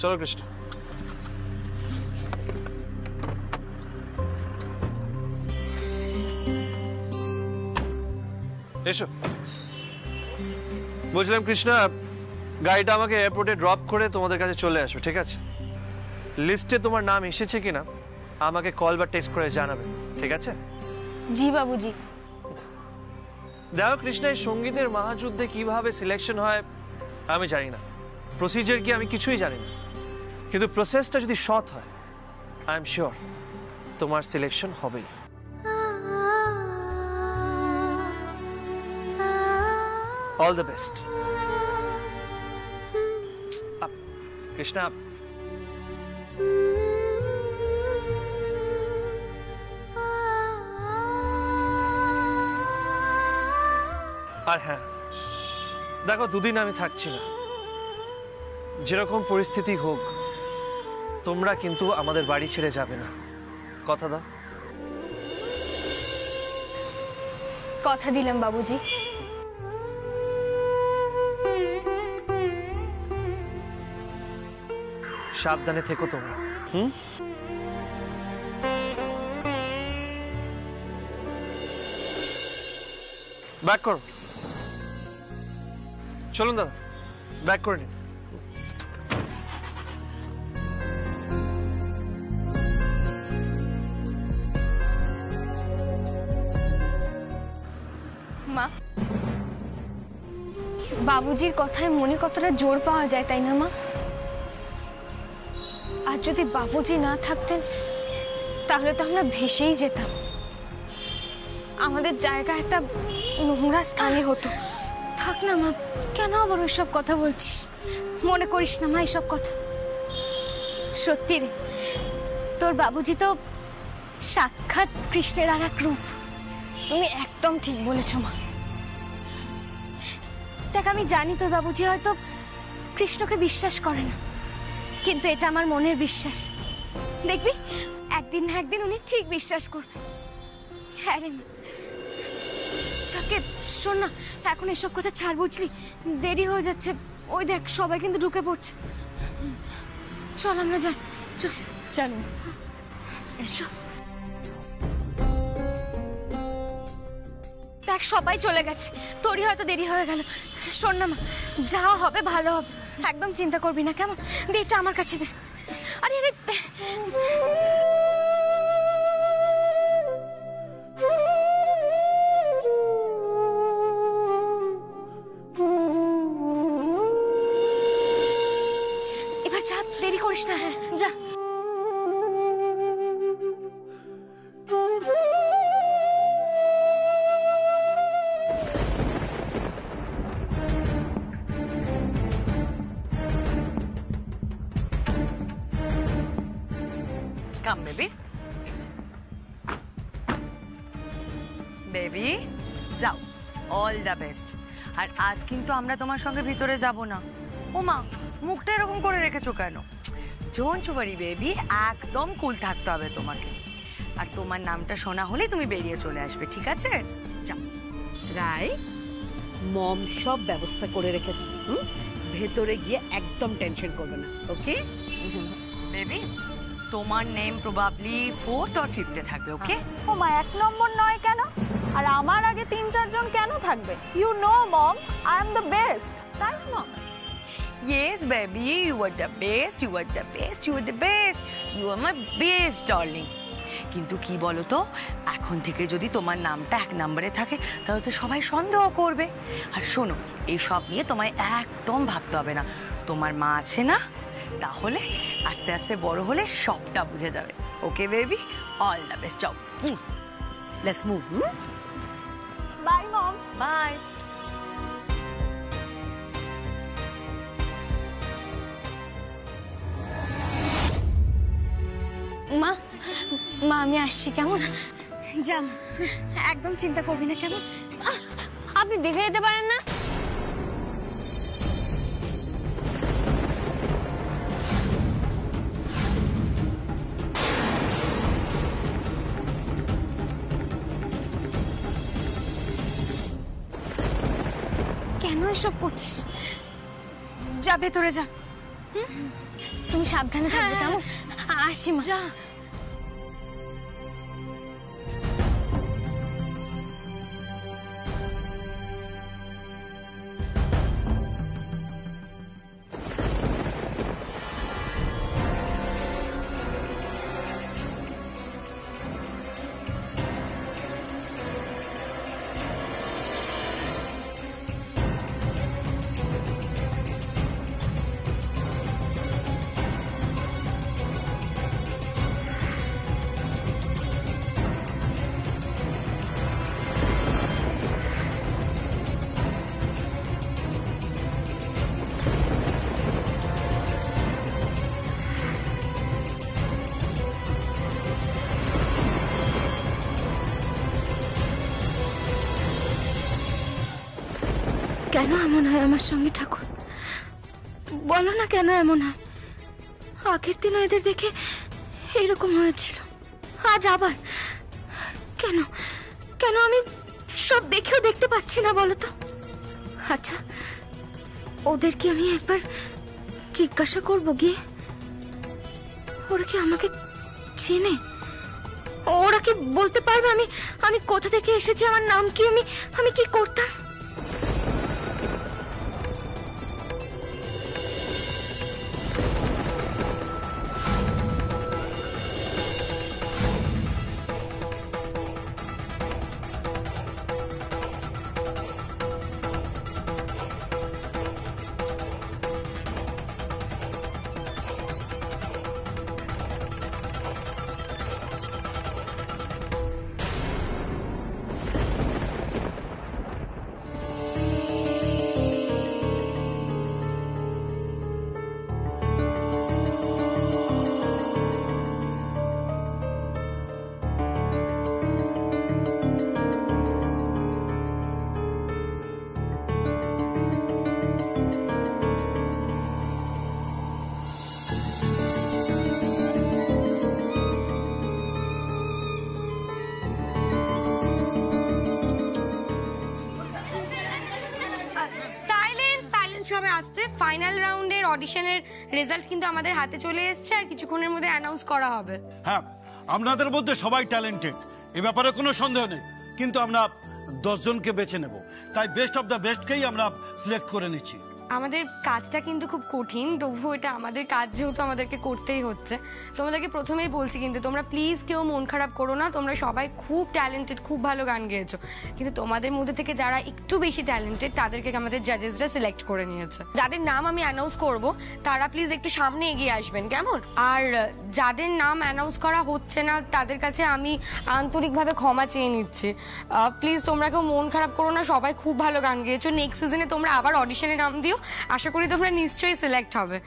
চলো কৃষ্ণ। এসো। বলছিলাম কৃষ্ণা, গাড়িটা আমাকে এয়ারপোর্টে ড্রপ করে তোমাদের কাছে চলে আসবে, ঠিক আছে? লিস্টে তোমার নাম এসেছে কিনা আমাকে কল বা টেক্সট করে জানাবে, ঠিক আছে? জি বাবুজি। দেখো কৃষ্ণা, এই সঙ্গীতের মহাযুদ্ধে কিভাবে সিলেকশন হয় আমি জানি না, প্রসিজার কি আমি কিছুই জানি না, কিন্তু প্রসেসটা যদি সৎ হয় আই এম শিওর তোমার সিলেকশন হবেই। All the best Krishna. আর হ্যাঁ দেখো, দুদিন আমি থাকছি না, যেরকম পরিস্থিতি হোক তোমরা কিন্তু আমাদের বাড়ি ছেড়ে যাবে না, কথা দাও। কথা দিলাম বাবুজি। সাবধানে থেকো তোমরা। ব্যাক করো। চলুন দাদা, ব্যাক করে নিন। মা, বাবুজির কথায় মনে কতটা জোর পাওয়া যায়, তাই না মা? আর যদি বাবুজি না থাকতেন তাহলে তো আমরা ভেসেই যেতাম, আমাদের জায়গা একটা নোংরা স্থানে হতো। থাক না মা, কেন আবার ওইসব কথা বলছিস? মনে করিস না মা এইসব কথা। সত্যি রে, তোর বাবুজি তো সাক্ষাৎ কৃষ্ণের আর এক রূপ। তুমি একদম ঠিক বলেছ মা। দেখ, আমি জানি তোর বাবুজি হয়তো কৃষ্ণকে বিশ্বাস করে না, কিন্তু এটা আমার মনের বিশ্বাস। দেখবি একদিন না একদিন উনি ঠিক বিশ্বাস করবে। হ্যাঁ রে মা। যাকে শোন না, এখন এসব কথা ছাড়, বুঝলি? দেরি হয়ে যাচ্ছে। ওই দেখ, সবাই কিন্তু ঢুকে পড়ছে। চল আমরা যাই, চল। চল এসো। দেখ সবাই চলে গেছে, তোরই হয়তো দেরি হয়ে গেল। শোন না মা, যা হবে ভালো হবে, একদম চিন্তা করবি না, কেমন? দে এটা আমার কাছে দে। আরে আরে, এবার যা, দেরি করিস না, যা। Come, baby. বেবি যাও, অল দ্য বেস্ট। আর আজ কিন্তু আমরা তোমার সঙ্গে ভিতরে যাব না। ওমা, মুখটা এরকম করে রেখেছো কেন? ডোন্ট ওয়ারি বেবি, একদম কুল থাকতে হবে তোমাকে। আর তোমার নামটা শোনা হলে তুমি বেরিয়ে চলে আসবে, ঠিক আছে? যাও। রাই, মম সব ব্যবস্থা করে রেখেছে, ভেতরে গিয়ে একদম টেনশন করবে না, ওকে? বেবি, তোমার name probably 4th or 5th এ থাকবে, ওকে? ও মা, 1 নম্বর নয় কেন? আর আমার আগে 3-4 জন কেন থাকবে? You know mom, I am the best, তাই না? Yes, baby, you are the best, you are the best, you are the best, you are my best, darling. কিন্তু কি বলো তো, এখন থেকে যদি তোমার নামটা 1 নম্বরে থাকে তাহলে তো সবাই সন্দেহ করবে। আর শোনো, এই সব নিয়ে তোমায় একদম ভাবতে হবে না। তোমার মা আছে না, তাহলে আস্তে আস্তে বড় হলে সবটা বুঝে যাবে, okay baby? All the best, যাও। Let's move. Bye mom. Bye. মা, মা আমি আসছি, কেমন? যা, একদম চিন্তা করবি না, কেমন? আপনি দেখে যেতে পারেন না? কেন এসব করছিস? যা ভেতরে যা। তুমি সাবধানে থাকবে কেমন? আসি মা। কেন এমন হয় আমার সঙ্গে ঠাকুর? বলো না কেন এমন হয়? আগের দিন এদের দেখে এইরকম হয়েছিল, আজ আবার কেন? কেন আমি সব দেখেও দেখতে পাচ্ছি না বলো তো? আচ্ছা, ওদেরকে আমি একবার জিজ্ঞাসা করবো গিয়ে, ওরা কি আমাকে চেনে? ওরা কি বলতে পারবে আমি আমি কোথা থেকে এসেছি, আমার নাম কি, আমি কি করতাম? আসতে ফাইনাল রাউন্ডের অডিশনের রেজাল্ট কিন্তু আমাদের হাতে চলে এসেছে, আর কিছুক্ষণের মধ্যে অ্যানাউন্স করা হবে। হ্যাঁ, আপনাদের মধ্যে সবাই ট্যালেন্টেড, এ ব্যাপারে কোনো সন্দেহ নেই, কিন্তু আমরা 10 জনকে বেছে নেব, তাই বেস্ট অফ দ্য বেস্টকেই আমরা সিলেক্ট করে নিচ্ছি। আমাদের কাজটা কিন্তু খুব কঠিন, তবুও এটা আমাদের কাজ যেহেতু আমাদেরকে করতেই হচ্ছে। তোমাদেরকে প্রথমেই বলছি কিন্তু তোমরা প্লিজ কেউ মন খারাপ করো না, তোমরা সবাই খুব ট্যালেন্টেড, খুব ভালো গান গেয়েছো, কিন্তু তোমাদের মধ্যে থেকে যারা একটু বেশি ট্যালেন্টেড তাদেরকে আমাদের জাজেসরা সিলেক্ট করে নিয়েছে। যাদের নাম আমি অ্যানাউন্স করব তারা প্লিজ একটু সামনে এগিয়ে আসবেন, কেমন? আর যাদের নাম অ্যানাউন্স করা হচ্ছে না তাদের কাছে আমি আন্তরিকভাবে ক্ষমা চেয়ে নিচ্ছি। প্লিজ তোমরা কেউ মন খারাপ করো না, সবাই খুব ভালো গান গেয়েছো। নেক্সট সিজনে তোমরা আবার অডিশনে নাম দিও, আশা করি তোমরা নিশ্চয়ই সিলেক্ট হবে।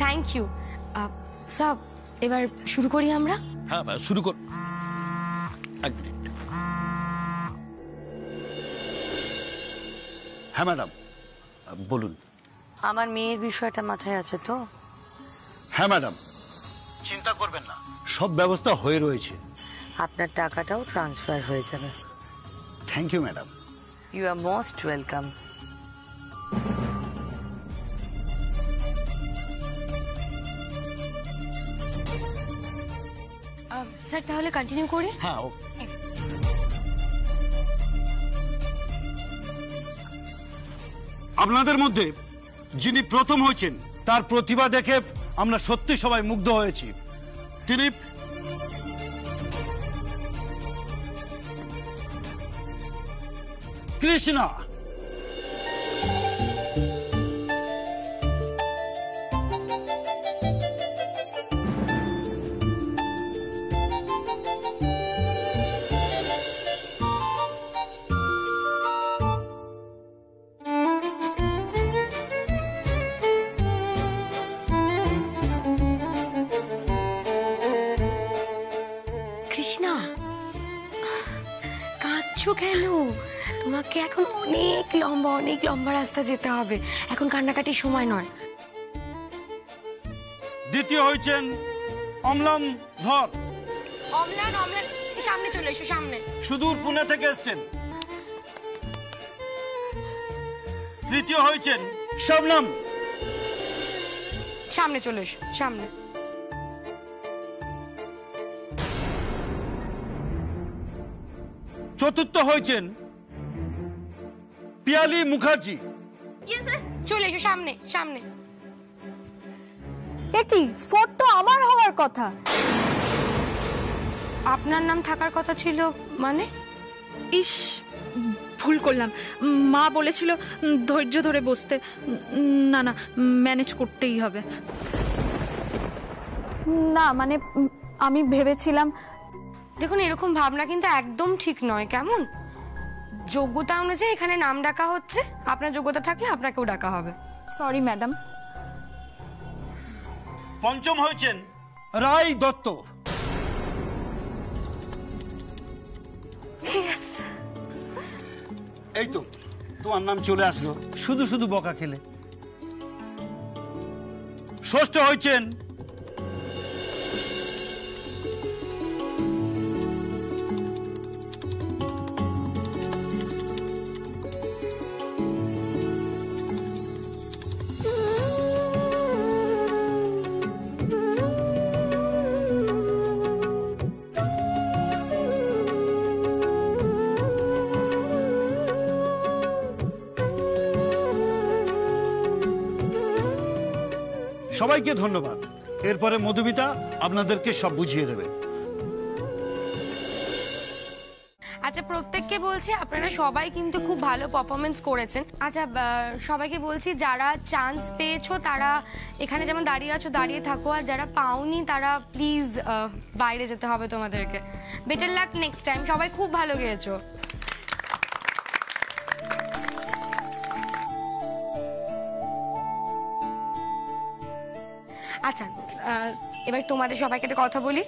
থ্যাংক ইউ সব। এবার শুরু করি আমরা। হ্যাঁ, শুরু কর। এক মিনিট। হ্যাঁ ম্যাডাম, বলুন। আমার মেয়ের বিষয়টা মাথায় আছে তো? হ্যাঁ ম্যাডাম, চিন্তা করবেন না, সব ব্যবস্থা হয়ে রয়েছে। আপনার টাকাটাও ট্রান্সফার হয়ে যাবে। Thank you madam. You are most welcome. Sir তাহলে কন্টিনিউ করি। হ্যাঁ, আপনাদের মধ্যে যিনি প্রথম হয়েছেন তার প্রতিভা দেখে আমরা সত্যি সবাই মুগ্ধ হয়েছি। তিনি কৃষ্ণা। কৃষ্ণা, কাঁদছো কেন? তোমাকে এখন অনেক লম্বা রাস্তা যেতে হবে, এখন কান্নাকাটির সময় নয়। দ্বিতীয় হয়েছেন অম্লান ধর। অম্লান, সামনে চলে এসো, সামনে। সুদূর পুনে থেকে এসেছেন। তৃতীয় হয়েছেন শবনম। সামনে চলে এসো, সামনে। চতুর্থ হয়েছেন পিয়ালি মুখার্জি। চলে এসো, সামনে সামনে। কি ফোর্থ তো আমার হওয়ার কথা। আপনার নাম থাকার কথা ছিল মানে? ইস, ভুল করলাম। মা বলেছিল ধৈর্য ধরে বসতে। না না, ম্যানেজ করতেই হবে। না মানে আমি ভেবেছিলাম। দেখুন, এরকম ভাবনা কিন্তু একদম ঠিক নয়, কেমন? যোগ্যতা অনুযায়ী এখানে নাম ডাকা হচ্ছে, আপনার যোগ্যতা থাকলে আপনাকেও ডাকা হবে। Sorry madam. পঞ্চম হয়েছেন রাই দত্ত। এই তো তোমার নাম চলে আসলো, শুধু শুধু বকা খেলে। ষষ্ঠ হয়েছেন সবাইকে ধন্যবাদ। এরপরে মধুমিতা আপনাদেরকে সব বুঝিয়ে দেবে। আচ্ছা, প্রত্যেককে বলছি আপনারা সবাই কিন্তু খুব ভালো পারফরমেন্স করেছেন। আচ্ছা, সবাইকে বলছি যারা চান্স পেয়েছো তারা এখানে যেমন দাঁড়িয়ে আছো দাঁড়িয়ে থাকো, আর যারা পাওনি তারা প্লিজ বাইরে যেতে হবে তোমাদেরকে। Better luck next time. সবাই খুব ভালো গেয়েছো। আচ্ছা, এবার তোমাদের সবাইকে একটা কথা বলি।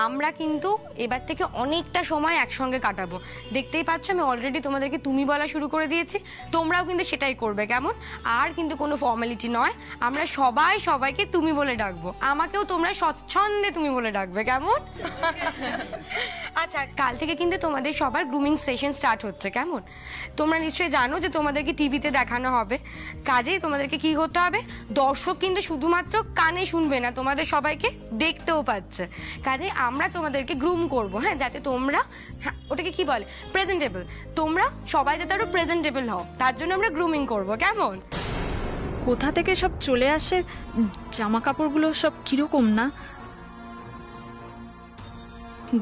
আমরা কিন্তু এবার থেকে অনেকটা সময় একসঙ্গে কাটাবো। দেখতেই পাচ্ছ আমি অলরেডি তোমাদেরকে তুমি বলা শুরু করে দিয়েছি, তোমরাও কিন্তু সেটাই করবে, কেমন? আর কিন্তু কোনো ফর্মালিটি নয়, আমরা সবাই সবাইকে তুমি বলে ডাকবো। আমাকেও তোমরা স্বচ্ছন্দে তুমি বলে ডাকবে, কেমন? আচ্ছা, কাল থেকে কিন্তু তোমাদের সবার গ্রুমিং সেশন স্টার্ট হচ্ছে, কেমন? তোমরা নিশ্চয়ই জানো যে তোমাদেরকে টিভিতে দেখানো হবে, কাজেই তোমাদেরকে কি হতে হবে, দর্শক কিন্তু শুধুমাত্র কানে শুনবে না, তোমাদের সবাইকে দেখতেও পাচ্ছে। কাজেই আমরা তোমাদেরকে গ্রুম করব, হ্যাঁ, যাতে তোমরা, হ্যাঁ ওটাকে কি বলে, প্রেজেন্টেবল, তোমরা সবাই যাতে আরো প্রেজেন্টেবল হও, তার জন্য আমরা গ্রুমিং করব, কেমন? কোথা থেকে সব চলে আসে, জামা কাপড়গুলো সব কিরকম না?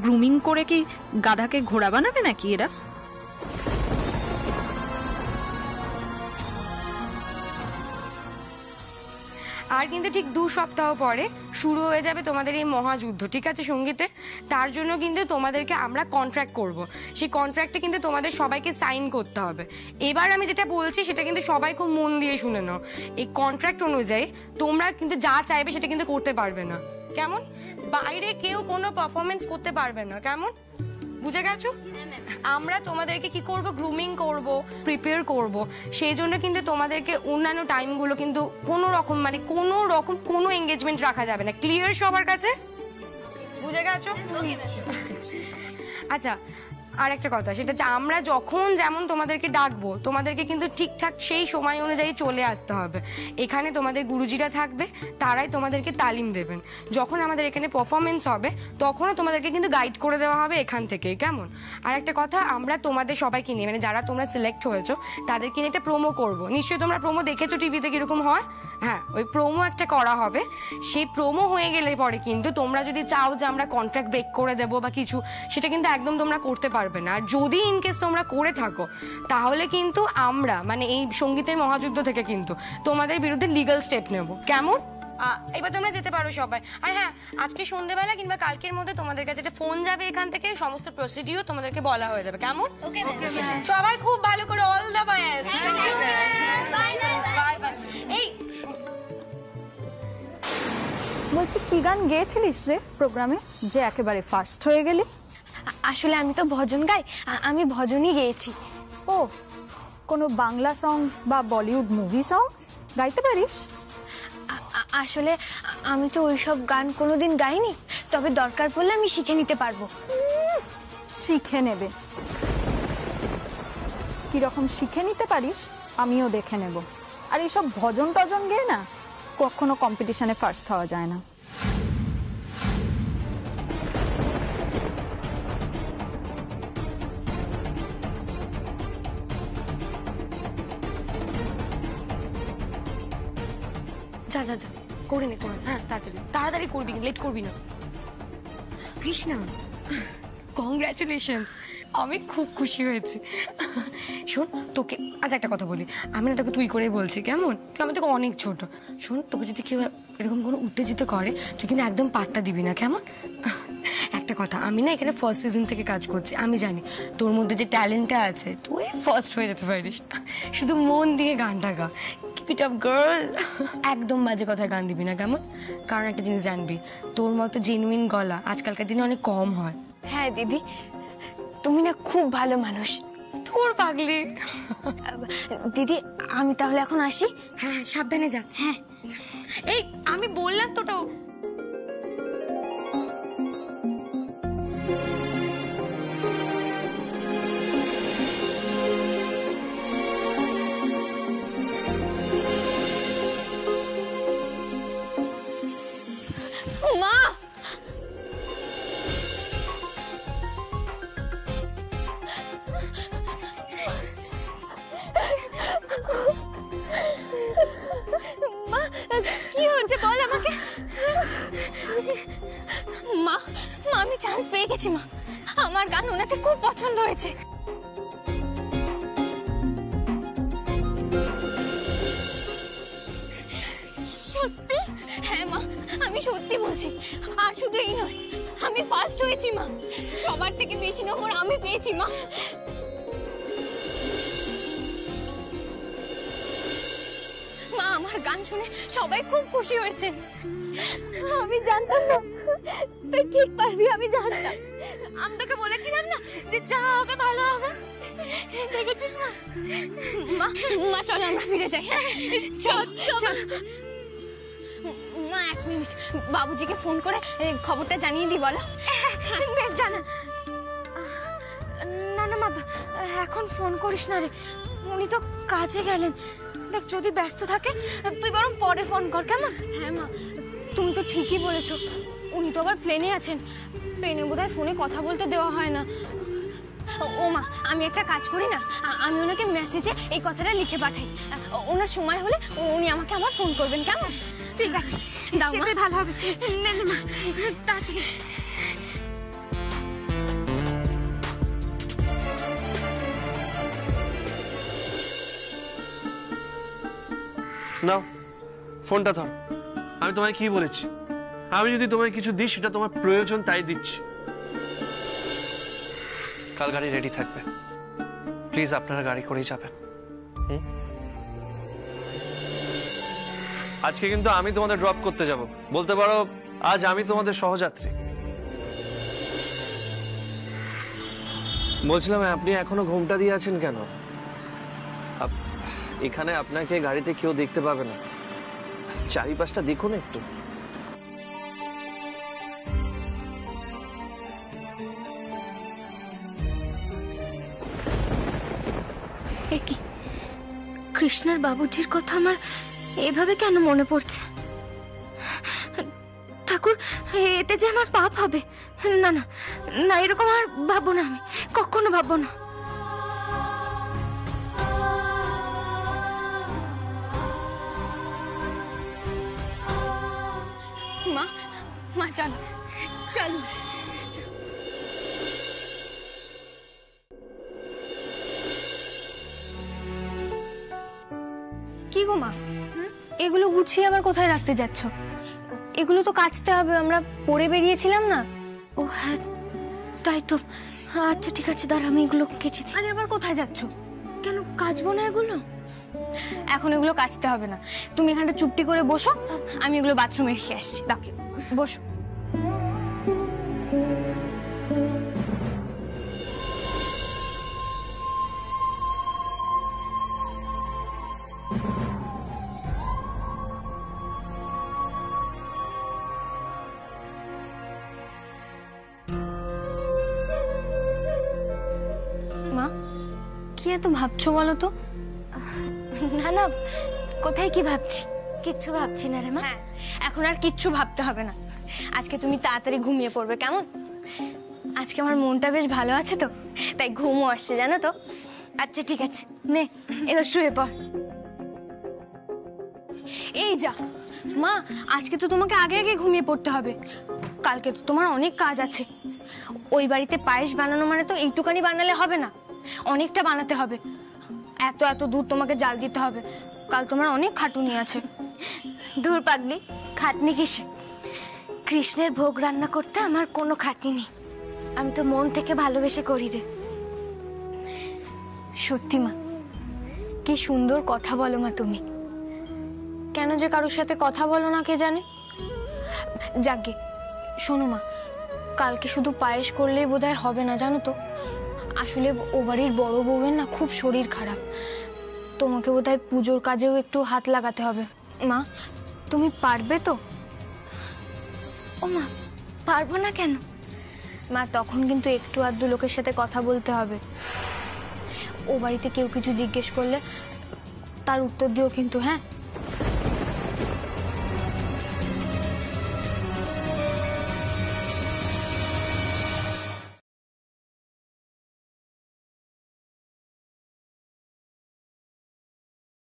গ্রুমিং করে কি গাধাকে ঘোড়া বানাবে নাকি এরা? আর কিন্তু ঠিক 2 সপ্তাহ পরে শুরু হয়ে যাবে তোমাদের এই মহাযুদ্ধ, ঠিক আছে সঙ্গীতে? তার জন্য কিন্তু তোমাদেরকে আমরা কন্ট্রাক্ট করব। সেই কন্ট্রাক্টে কিন্তু তোমাদের সবাইকে সাইন করতে হবে। এবার আমি যেটা বলছি সেটা কিন্তু সবাই খুব মন দিয়ে শুনে নাও। এই কন্ট্রাক্ট অনুযায়ী তোমরা কিন্তু যা চাইবে সেটা কিন্তু করতে পারবে না, কেমন? বাইরে কেউ কোনো পারফরমেন্স করতে পারবে না, কেমন? বুঝে গেছো? আমরা তোমাদেরকে কি করব, গ্রুমিং করব, প্রিপেয়ার করব। সেই জন্য কিন্তু তোমাদেরকে অন্যান্য টাইমগুলো কিন্তু কোনো রকম কোনো এঙ্গেজমেন্ট রাখা যাবে না। ক্লিয়ার সবার কাছে? বুঝে গেছো? আচ্ছা, আর একটা কথা, সেটা হচ্ছে আমরা যখন যেমন তোমাদেরকে ডাকবো তোমাদেরকে কিন্তু ঠিকঠাক সেই সময় অনুযায়ী চলে আসতে হবে। এখানে তোমাদের গুরুজিরা থাকবে, তারাই তোমাদেরকে তালিম দেবেন। যখন আমাদের এখানে পারফরমেন্স হবে তখনও তোমাদেরকে কিন্তু গাইড করে দেওয়া হবে এখান থেকে, কেমন? আর একটা কথা, আমরা তোমাদের সবাইকে নিয়ে, মানে যারা তোমরা সিলেক্ট হয়েছো তাদেরকে নিয়ে একটা প্রোমো করবো। নিশ্চয়ই তোমরা প্রোমো দেখেছো টিভিতে কিরকম হয়। হ্যাঁ, ওই প্রোমো একটা করা হবে। সেই প্রোমো হয়ে গেলে পরে কিন্তু তোমরা যদি চাও যে আমরা কন্ট্রাক্ট ব্রেক করে দেবো বা কিছু, সেটা কিন্তু একদম তোমরা করতে পারবে না। আর যদি ইনকেস তোমরা করে থাকো তাহলে কিন্তু আমরা মানে এই সঙ্গীতের মহাযুদ্ধ থেকে কিন্তু তোমাদের বিরুদ্ধে লিগ্যাল স্টেপ নেব, কেমন? এবার তোমরা যেতে পারো সবাই। আর হ্যাঁ, আজকে সন্ধ্যেবেলা কিংবা কালকের মধ্যে তোমাদের কাছে একটা ফোন যাবে এখান থেকে, সমস্ত প্রসিডিওর তোমাদেরকে বলা হয়ে যাবে, কেমন? সবাই খুব ভালো করে all the best. Bye bye. এই বলছি, কি গান গেয়েছিলিস রে প্রোগ্রামে যে একেবারে ফার্স্ট হয়ে গেলি? আসলে আমি তো ভজন গাই, আমি ভজনই গেয়েছি। ও, কোনো বাংলা সংস বা বলিউড মুভি সংস গাইতে পারিস? আসলে আমি তো ওইসব গান কোনোদিন গাইনি, তবে দরকার পড়লে আমি শিখে নিতে পারবো। শিখে নেবে? কিরকম শিখে নিতে পারিস আমিও দেখে নেব। আর এইসব ভজন টজন গেয়ে না কখনো কম্পিটিশনে ফার্স্ট হওয়া যায় না। যা যা যা করে নে তোরা। হ্যাঁ, তাড়াতাড়ি করবি, লেট করবি না। কৃষ্ণা, কংগ্রাচুলেশন, আমি খুব খুশি হয়েছি। শোন, তোকে আজ একটা কথা বলি, আমি না তোকে তুই করেই বলছি, কেমন? তুই আমি তোকে অনেক ছোট। শোন, তোকে যদি কেউ এরকম কোনো উত্তেজিত করে তুই কিন্তু একদম পাত্তা দিবি না, কেমন? একটা কথা, আমি না এখানে ফার্স্ট সিজন থেকে কাজ করছি, আমি জানি তোর মধ্যে যে ট্যালেন্টটা আছে তুই ফার্স্ট হয়ে যেতে পারিস। শুধু মন দিয়ে গানটা গা, কিপ ইট আপ গার্ল। একদম বাজে কথায় গান দিবি না, কেমন? কারণ একটা জিনিস জানবি, তোর মতো জেনুইন গলা আজকালকার দিনে অনেক কম হয়। হ্যাঁ দিদি, তুমি না খুব ভালো মানুষ। তোর পাগলি। দিদি, আমি তাহলে এখন আসি। হ্যাঁ, সাবধানে যা। হ্যাঁ, এই আমি বললাম তোটা। মা, কি হচ্ছে বল আমাকে। মা, আমি চান্স পেয়ে গেছি মা, আমার গান ওনাতে খুব পছন্দ হয়েছে। সত্যি? হ্যাঁ মা, আমি সত্যি বলছি। আর শুধু এই নয়, আমি ফার্স্ট হয়েছি মা, সবার থেকে বেশি নম্বর আমি পেয়েছি মা। মা, আমার গান শুনে সবাই খুব খুশি হয়েছে। আমি জানতাম না তুই ঠিক পারবি, আমি জানতাম। আমি তোকে বলেছিলাম না যে যা হবে ভালো হবে। দেখেছিস মা? মা চলো আমরা ফিরে যাই। চল চল মা, এক মিনিট, বাবুজিকে ফোন করে খবরটা জানিয়ে দিই, বলো। জানা না না মা, এখন ফোন করিস না রে, উনি তো কাজে গেলেন। দেখ, যদি ব্যস্ত থাকে তুই বরং পরে ফোন কর, কেমন? হ্যাঁ মা, তুমি তো ঠিকই বলেছো, উনি তো আবার প্লেনে আছেন, প্লেনে বোধহয় ফোনে কথা বলতে দেওয়া হয় না। ও মা, আমি একটা কাজ করি না, আমি ওনাকে মেসেজে এই কথাটা লিখে পাঠাই, ওনার সময় হলে উনি আমাকে আবার ফোন করবেন, কেমন? ঠিক আছে, সেটাই ভালো হবে। না না মা, তাড়াতাড়ি। নাও ফোনটা ধর। আমি তোমায় কি বলেছি, আমি যদি তোমায় কিছু দিই সেটা তোমার প্রয়োজন তাই দিচ্ছি। কাল গাড়ি রেডি থাকবে, প্লিজ আপনারা গাড়ি করেই যাবেন। আজকে কিন্তু আমি তোমাদের ড্রপ করতে যাব, বলতে পারো আজ আমি তোমাদের সহযাত্রী। বলছিলাম, আপনি এখনো ঘোমটা দিয়ে আছেন কেন? এখানে আপনাকে গাড়িতে কেউ দেখতে পাবে না, চারিপাশটা দেখুন একটু। এ কি, কৃষ্ণের বাবুজির কথা আমার এভাবে কেন মনে পড়ছে? ঠাকুর, এতে যে আমার পাপ হবে। না না না, এরকম আর ভাববো না, আমি কখনো ভাববো না। মা, মা চলো চলো। কি গো মা, এগুলো গুছিয়ে আবার কোথায় রাখতে যাচ্ছ? এগুলো তো কাচতে হবে, আমরা পরে বেরিয়েছিলাম না। ও হ্যাঁ, তাই তো। আচ্ছা ঠিক আছে, দাঁড়া আমি এগুলো কেচে দিই। আরে আবার কোথায় যাচ্ছ? কেন কাচবো না এগুলো? এখন এগুলো কাচতে হবে না, তুমি এখানটা চুপটি করে বসো, আমি এগুলো বাথরুমে রেখে আসছি। দাও, বসো। মা, কি এত ভাবছো বলো তো? না না, কোথায় কি ভাবছি? কিচ্ছু ভাবছি না রে মা। হ্যাঁ, এখন আর কিচ্ছু ভাবতে হবে না। আজকে তুমি তাড়াতাড়ি ঘুমিয়ে পড়বে, কেমন? আজকে আমার মনটা বেশ ভালো আছে তো, তাই ঘুমও আসছে, জানো তো। আচ্ছা ঠিক আছে, নে এবার শুয়ে পড়। এই যা মা, আজকে তো তোমাকে আগে আগে ঘুমিয়ে পড়তে হবে, কালকে তো তোমার অনেক কাজ আছে। ওই বাড়িতে পায়েস বানানো মানে তো এইটুকানি বানালে হবে না, অনেকটা বানাতে হবে। এত এত দুধ তোমাকে জাল দিতে হবে, কাল তোমার অনেক খাটুনি আছে। দূর পাগলি, খাটনি কিসে? কৃষ্ণের ভোগ রান্না করতে আমার কোনো খাটনি নেই, আমি তো মন থেকে ভালোবেসে করি রে। সত্যি মা, কি সুন্দর কথা বলো মা তুমি। কেন যে কারোর সাথে কথা বলো না কে জানে। যাগে, শোনো মা, কালকে শুধু পায়েস করলেই বোধহয় হবে না, জানো তো। আসলে ও বাড়ির বড় বউয়ের না খুব শরীর খারাপ, তোমাকে বোধহয় পুজোর কাজেও একটু হাত লাগাতে হবে। মা, তুমি পারবে তো? ও মা, পারবো না কেন? মা, তখন কিন্তু একটু আধটু লোকের সাথে কথা বলতে হবে। ও বাড়িতে কেউ কিছু জিজ্ঞেস করলে তার উত্তর দিও কিন্তু, হ্যাঁ?